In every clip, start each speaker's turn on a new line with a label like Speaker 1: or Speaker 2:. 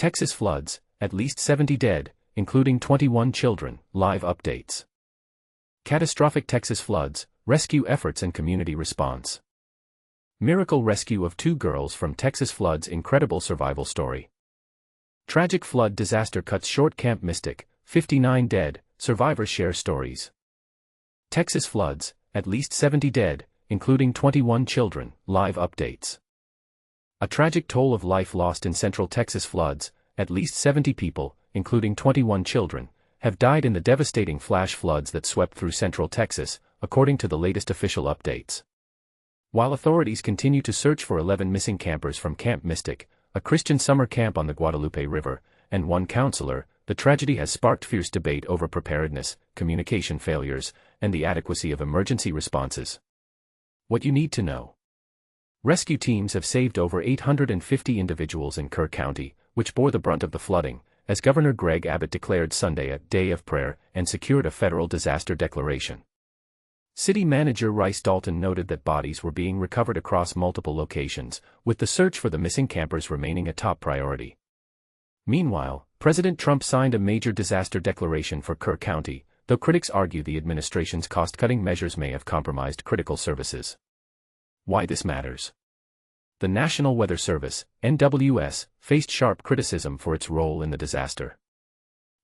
Speaker 1: Texas floods, at least 70 dead, including 21 children, live updates. Catastrophic Texas floods, rescue efforts and community response. Miracle rescue of 2 girls from Texas floods, incredible survival story. Tragic flood disaster cuts short, Camp Mystic, 59 dead, survivors share stories. Texas floods, at least 70 dead, including 21 children, live updates. A tragic toll of life lost in Central Texas floods, at least 70 people, including 21 children, have died in the devastating flash floods that swept through Central Texas, according to the latest official updates. While authorities continue to search for 11 missing campers from Camp Mystic, a Christian summer camp on the Guadalupe River, and 1 counselor, the tragedy has sparked fierce debate over preparedness, communication failures, and the adequacy of emergency responses. What you need to know. Rescue teams have saved over 850 individuals in Kerr County, which bore the brunt of the flooding, as Governor Greg Abbott declared Sunday a day of prayer and secured a federal disaster declaration. City Manager Rice Dalton noted that bodies were being recovered across multiple locations, with the search for the missing campers remaining a top priority. Meanwhile, President Trump signed a major disaster declaration for Kerr County, though critics argue the administration's cost-cutting measures may have compromised critical services. Why this matters. The National Weather Service, NWS, faced sharp criticism for its role in the disaster.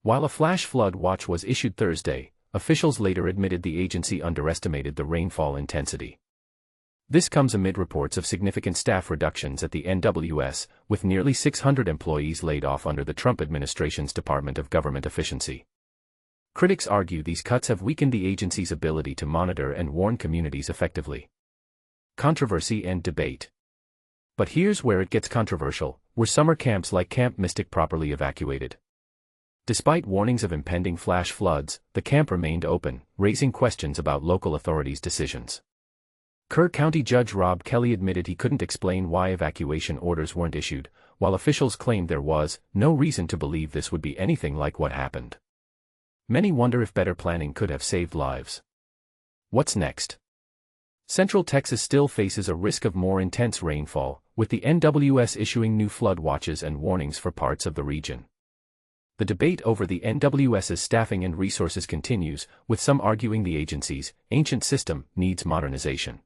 Speaker 1: While a flash flood watch was issued Thursday, officials later admitted the agency underestimated the rainfall intensity. This comes amid reports of significant staff reductions at the NWS, with nearly 600 employees laid off under the Trump administration's Department of Government Efficiency. Critics argue these cuts have weakened the agency's ability to monitor and warn communities effectively. Controversy and debate. But here's where it gets controversial: were summer camps like Camp Mystic properly evacuated? Despite warnings of impending flash floods, the camp remained open, raising questions about local authorities' decisions. Kerr County Judge Rob Kelly admitted he couldn't explain why evacuation orders weren't issued, while officials claimed there was no reason to believe this would be anything like what happened. Many wonder if better planning could have saved lives. What's next? Central Texas still faces a risk of more intense rainfall, with the NWS issuing new flood watches and warnings for parts of the region. The debate over the NWS's staffing and resources continues, with some arguing the agency's ancient system needs modernization.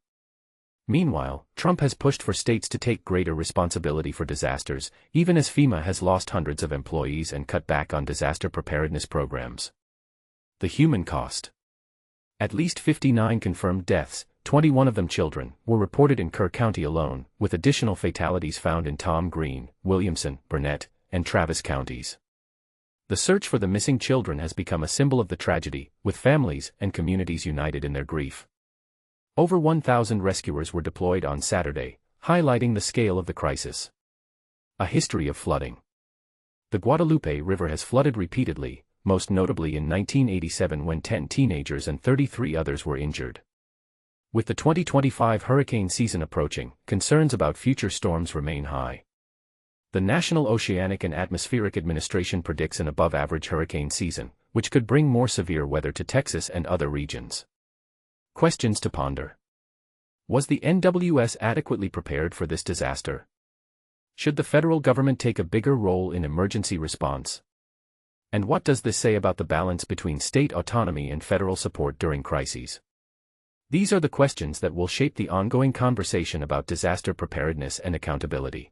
Speaker 1: Meanwhile, Trump has pushed for states to take greater responsibility for disasters, even as FEMA has lost hundreds of employees and cut back on disaster preparedness programs. The human cost. At least 59 confirmed deaths, 21 of them children, were reported in Kerr County alone, with additional fatalities found in Tom Green, Williamson, Burnett, and Travis counties. The search for the missing children has become a symbol of the tragedy, with families and communities united in their grief. Over 1,000 rescuers were deployed on Saturday, highlighting the scale of the crisis. A history of flooding. The Guadalupe River has flooded repeatedly, most notably in 1987 when 10 teenagers and 33 others were injured. With the 2025 hurricane season approaching, concerns about future storms remain high. The National Oceanic and Atmospheric Administration predicts an above-average hurricane season, which could bring more severe weather to Texas and other regions. Questions to ponder. Was the NWS adequately prepared for this disaster? Should the federal government take a bigger role in emergency response? And what does this say about the balance between state autonomy and federal support during crises? These are the questions that will shape the ongoing conversation about disaster preparedness and accountability.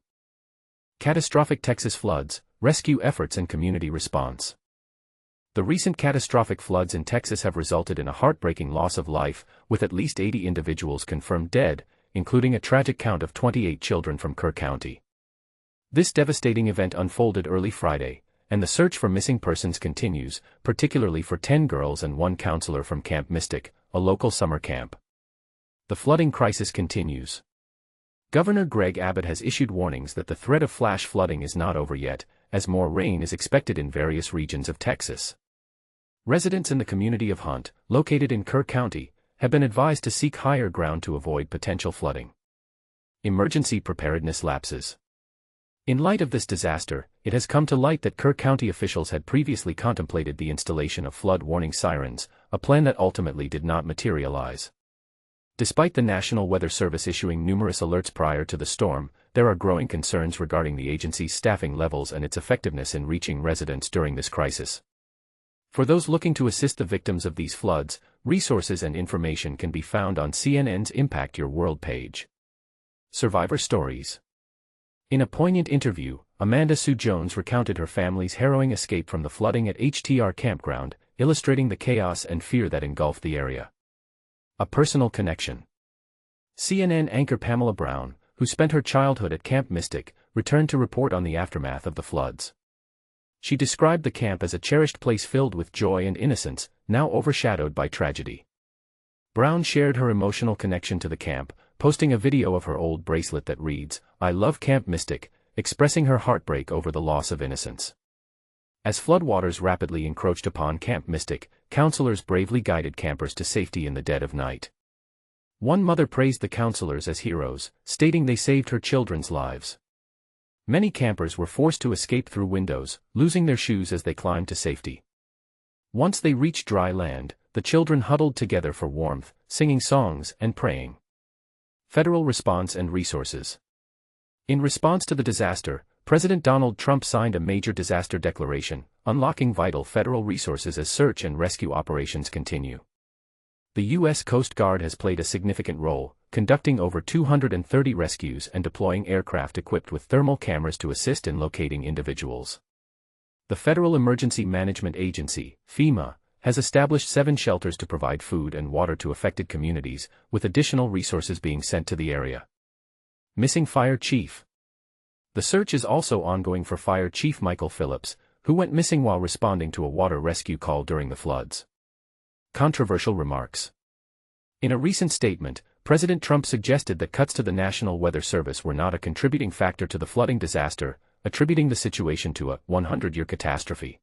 Speaker 1: Catastrophic Texas floods, rescue efforts and community response. The recent catastrophic floods in Texas have resulted in a heartbreaking loss of life, with at least 80 individuals confirmed dead, including a tragic count of 28 children from Kerr County. This devastating event unfolded early Friday, and the search for missing persons continues, particularly for 10 girls and 1 counselor from Camp Mystic, a local summer camp. The flooding crisis continues. Governor Greg Abbott has issued warnings that the threat of flash flooding is not over yet, as more rain is expected in various regions of Texas. Residents in the community of Hunt, located in Kerr County, have been advised to seek higher ground to avoid potential flooding. Emergency preparedness lapses. In light of this disaster, it has come to light that Kerr County officials had previously contemplated the installation of flood warning sirens, a plan that ultimately did not materialize. Despite the National Weather Service issuing numerous alerts prior to the storm, there are growing concerns regarding the agency's staffing levels and its effectiveness in reaching residents during this crisis. For those looking to assist the victims of these floods, resources and information can be found on CNN's Impact Your World page. Survivor Stories. In a poignant interview, Amanda Sue Jones recounted her family's harrowing escape from the flooding at HTR campground, illustrating the chaos and fear that engulfed the area. A personal connection. CNN anchor Pamela Brown, who spent her childhood at Camp Mystic, returned to report on the aftermath of the floods. She described the camp as a cherished place filled with joy and innocence, now overshadowed by tragedy. Brown shared her emotional connection to the camp, posting a video of her old bracelet that reads, "I love Camp Mystic," expressing her heartbreak over the loss of innocence. As floodwaters rapidly encroached upon Camp Mystic, counselors bravely guided campers to safety in the dead of night. One mother praised the counselors as heroes, stating they saved her children's lives. Many campers were forced to escape through windows, losing their shoes as they climbed to safety. Once they reached dry land, the children huddled together for warmth, singing songs and praying. Federal response and resources. In response to the disaster, President Donald Trump signed a major disaster declaration, unlocking vital federal resources as search and rescue operations continue. The U.S. Coast Guard has played a significant role, conducting over 230 rescues and deploying aircraft equipped with thermal cameras to assist in locating individuals. The Federal Emergency Management Agency, FEMA, has established 7 shelters to provide food and water to affected communities, with additional resources being sent to the area. Missing Fire Chief. The search is also ongoing for Fire Chief Michael Phillips, who went missing while responding to a water rescue call during the floods. Controversial remarks. In a recent statement, President Trump suggested that cuts to the National Weather Service were not a contributing factor to the flooding disaster, attributing the situation to a 100-year catastrophe.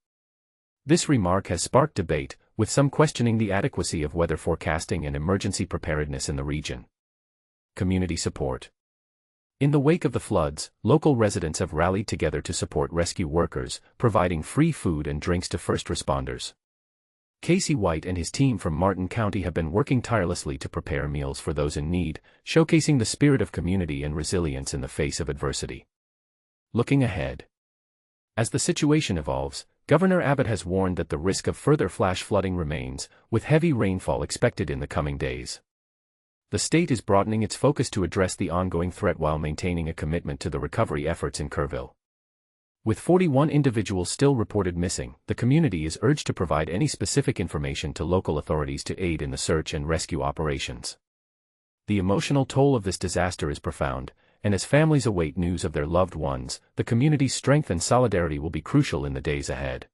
Speaker 1: This remark has sparked debate, with some questioning the adequacy of weather forecasting and emergency preparedness in the region. Community support. In the wake of the floods, local residents have rallied together to support rescue workers, providing free food and drinks to first responders. Casey White and his team from Martin County have been working tirelessly to prepare meals for those in need, showcasing the spirit of community and resilience in the face of adversity. Looking ahead. As the situation evolves, Governor Abbott has warned that the risk of further flash flooding remains, with heavy rainfall expected in the coming days. The state is broadening its focus to address the ongoing threat while maintaining a commitment to the recovery efforts in Kerrville. With 41 individuals still reported missing, the community is urged to provide any specific information to local authorities to aid in the search and rescue operations. The emotional toll of this disaster is profound, and as families await news of their loved ones, the community's strength and solidarity will be crucial in the days ahead.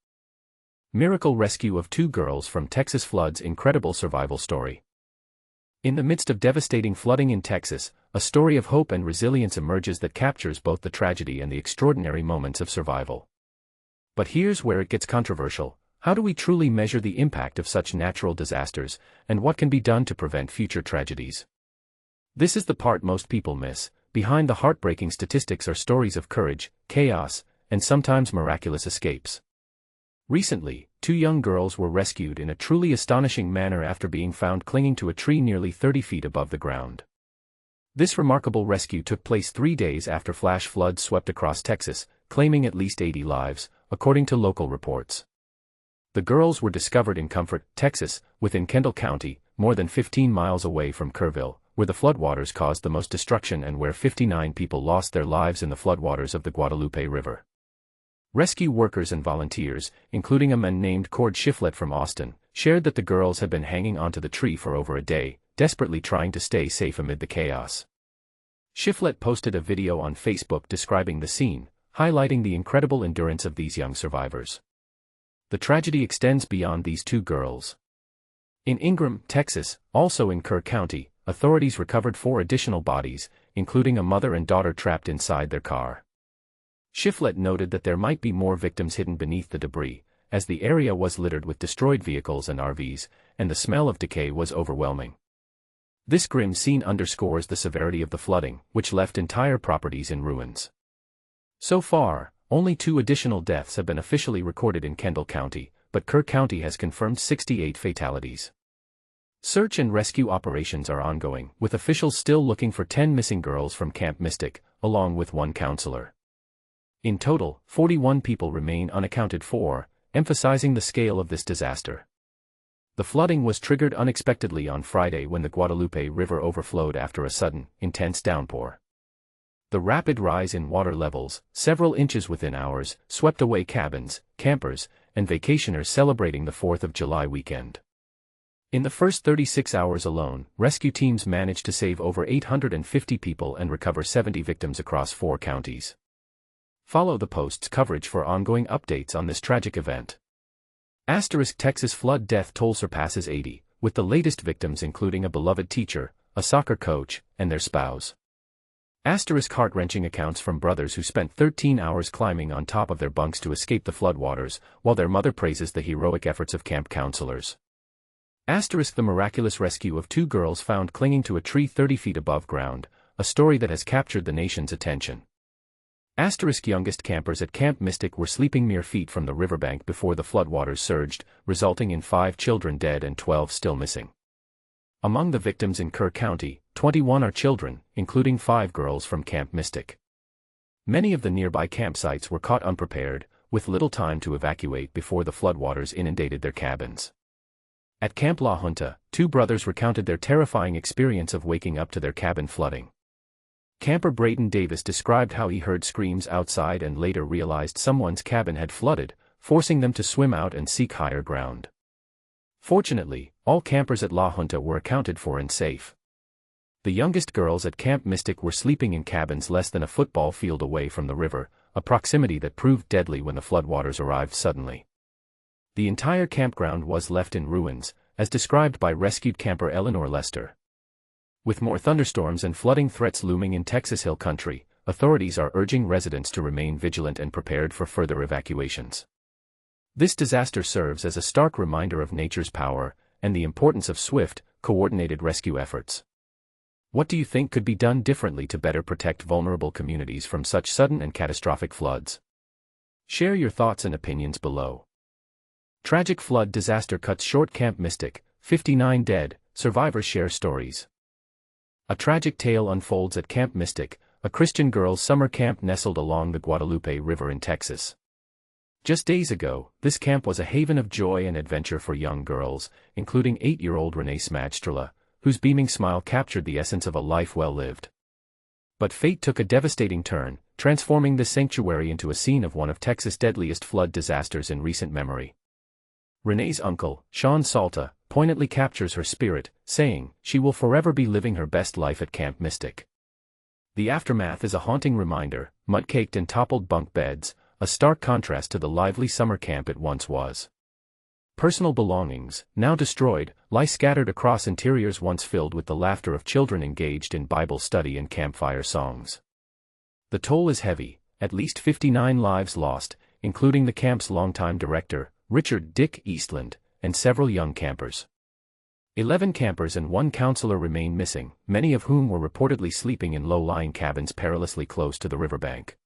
Speaker 1: Miracle rescue of 2 girls from Texas floods. Incredible survival story. In the midst of devastating flooding in Texas, a story of hope and resilience emerges that captures both the tragedy and the extraordinary moments of survival. But here's where it gets controversial. How do we truly measure the impact of such natural disasters, and what can be done to prevent future tragedies? This is the part most people miss. Behind the heartbreaking statistics are stories of courage, chaos, and sometimes miraculous escapes. Recently, 2 young girls were rescued in a truly astonishing manner after being found clinging to a tree nearly 30 feet above the ground. This remarkable rescue took place 3 days after flash floods swept across Texas, claiming at least 80 lives, according to local reports. The girls were discovered in Comfort, Texas, within Kendall County, more than 15 miles away from Kerrville, where the floodwaters caused the most destruction and where 59 people lost their lives in the floodwaters of the Guadalupe River. Rescue workers and volunteers, including a man named Cord Shiflett from Austin, shared that the girls had been hanging onto the tree for over a day, desperately trying to stay safe amid the chaos. Shiflett posted a video on Facebook describing the scene, highlighting the incredible endurance of these young survivors. The tragedy extends beyond these 2 girls. In Ingram, Texas, also in Kerr County, authorities recovered 4 additional bodies, including a mother and daughter trapped inside their car. Shiflett noted that there might be more victims hidden beneath the debris, as the area was littered with destroyed vehicles and RVs, and the smell of decay was overwhelming. This grim scene underscores the severity of the flooding, which left entire properties in ruins. So far, only 2 additional deaths have been officially recorded in Kendall County, but Kerr County has confirmed 68 fatalities. Search and rescue operations are ongoing, with officials still looking for 10 missing girls from Camp Mystic, along with one counselor. In total, 41 people remain unaccounted for, emphasizing the scale of this disaster. The flooding was triggered unexpectedly on Friday when the Guadalupe River overflowed after a sudden, intense downpour. The rapid rise in water levels, several inches within hours, swept away cabins, campers, and vacationers celebrating the 4th of July weekend. In the first 36 hours alone, rescue teams managed to save over 850 people and recover 70 victims across 4 counties. Follow the Post's coverage for ongoing updates on this tragic event. Texas flood death toll surpasses 80, with the latest victims including a beloved teacher, a soccer coach, and their spouse. Heart-wrenching accounts from brothers who spent 13 hours climbing on top of their bunks to escape the floodwaters, while their mother praises the heroic efforts of camp counselors. The miraculous rescue of 2 girls found clinging to a tree 30 feet above ground, a story that has captured the nation's attention. Youngest campers at Camp Mystic were sleeping mere feet from the riverbank before the floodwaters surged, resulting in 5 children dead and 12 still missing. Among the victims in Kerr County, 21 are children, including 5 girls from Camp Mystic. Many of the nearby campsites were caught unprepared, with little time to evacuate before the floodwaters inundated their cabins. At Camp La Junta, 2 brothers recounted their terrifying experience of waking up to their cabin flooding. Camper Brayden Davis described how he heard screams outside and later realized someone's cabin had flooded, forcing them to swim out and seek higher ground. Fortunately, all campers at La Junta were accounted for and safe. The youngest girls at Camp Mystic were sleeping in cabins less than a football field away from the river, a proximity that proved deadly when the floodwaters arrived suddenly. The entire campground was left in ruins, as described by rescued camper Eleanor Lester. With more thunderstorms and flooding threats looming in Texas Hill Country, authorities are urging residents to remain vigilant and prepared for further evacuations. This disaster serves as a stark reminder of nature's power and the importance of swift, coordinated rescue efforts. What do you think could be done differently to better protect vulnerable communities from such sudden and catastrophic floods? Share your thoughts and opinions below. Tragic flood disaster cuts short Camp Mystic, 59 dead, survivors share stories. A tragic tale unfolds at Camp Mystic, a Christian girls' summer camp nestled along the Guadalupe River in Texas. Just days ago, this camp was a haven of joy and adventure for young girls, including 8-year-old Renee Smajstrela, whose beaming smile captured the essence of a life well lived. But fate took a devastating turn, transforming this sanctuary into a scene of one of Texas' deadliest flood disasters in recent memory. Renee's uncle, Sean Salta, poignantly captures her spirit, saying, "She will forever be living her best life at Camp Mystic." The aftermath is a haunting reminder, mud-caked and toppled bunk beds, a stark contrast to the lively summer camp it once was. Personal belongings, now destroyed, lie scattered across interiors once filled with the laughter of children engaged in Bible study and campfire songs. The toll is heavy, at least 59 lives lost, including the camp's longtime director, Richard "Dick" Eastland, and several young campers. 11 campers and 1 counselor remain missing, many of whom were reportedly sleeping in low-lying cabins perilously close to the riverbank.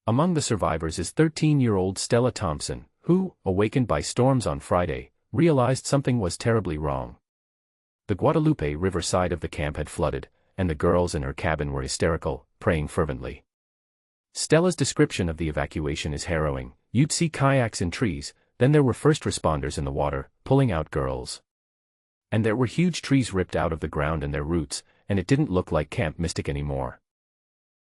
Speaker 1: Among the survivors is 13-year-old Stella Thompson, who, awakened by storms on Friday, realized something was terribly wrong. The Guadalupe River side of the camp had flooded, and the girls in her cabin were hysterical, praying fervently. Stella's description of the evacuation is harrowing. "You'd see kayaks in trees, then there were first responders in the water, pulling out girls. And there were huge trees ripped out of the ground and their roots, and it didn't look like Camp Mystic anymore."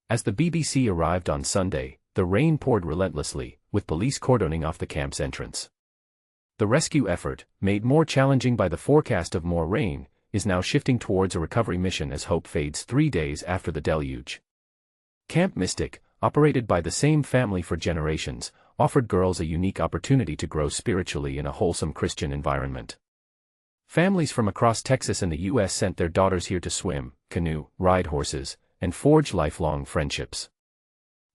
Speaker 1: As the BBC arrived on Sunday, the rain poured relentlessly, with police cordoning off the camp's entrance. The rescue effort, made more challenging by the forecast of more rain, is now shifting towards a recovery mission as hope fades 3 days after the deluge. Camp Mystic, operated by the same family for generations, offered girls a unique opportunity to grow spiritually in a wholesome Christian environment. Families from across Texas and the U.S. sent their daughters here to swim, canoe, ride horses, and forge lifelong friendships.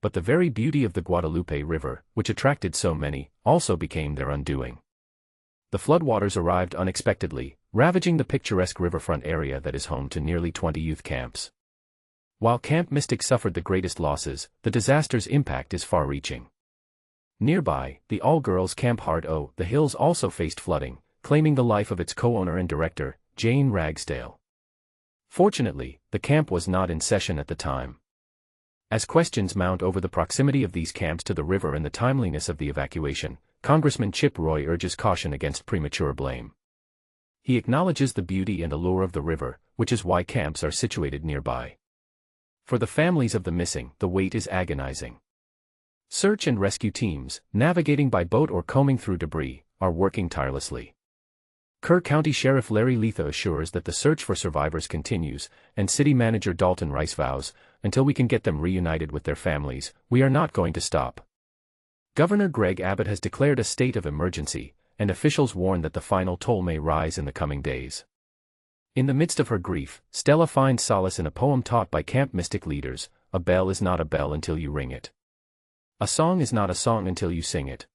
Speaker 1: But the very beauty of the Guadalupe River, which attracted so many, also became their undoing. The floodwaters arrived unexpectedly, ravaging the picturesque riverfront area that is home to nearly 20 youth camps. While Camp Mystic suffered the greatest losses, the disaster's impact is far-reaching. Nearby, the all-girls Camp Heart O' the Hills also faced flooding, claiming the life of its co-owner and director, Jane Ragsdale. Fortunately, the camp was not in session at the time. As questions mount over the proximity of these camps to the river and the timeliness of the evacuation, Congressman Chip Roy urges caution against premature blame. He acknowledges the beauty and allure of the river, which is why camps are situated nearby. For the families of the missing, the wait is agonizing. Search and rescue teams, navigating by boat or combing through debris, are working tirelessly. Kerr County Sheriff Larry Letha assures that the search for survivors continues, and City Manager Dalton Rice vows, until we can get them reunited with their families, we are not going to stop. Governor Greg Abbott has declared a state of emergency, and officials warn that the final toll may rise in the coming days. In the midst of her grief, Stella finds solace in a poem taught by camp mystic leaders: "A bell is not a bell until you ring it. A song is not a song until you sing it.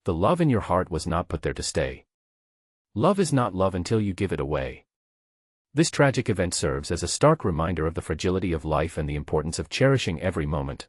Speaker 1: The love in your heart was not put there to stay. Love is not love until you give it away." This tragic event serves as a stark reminder of the fragility of life and the importance of cherishing every moment.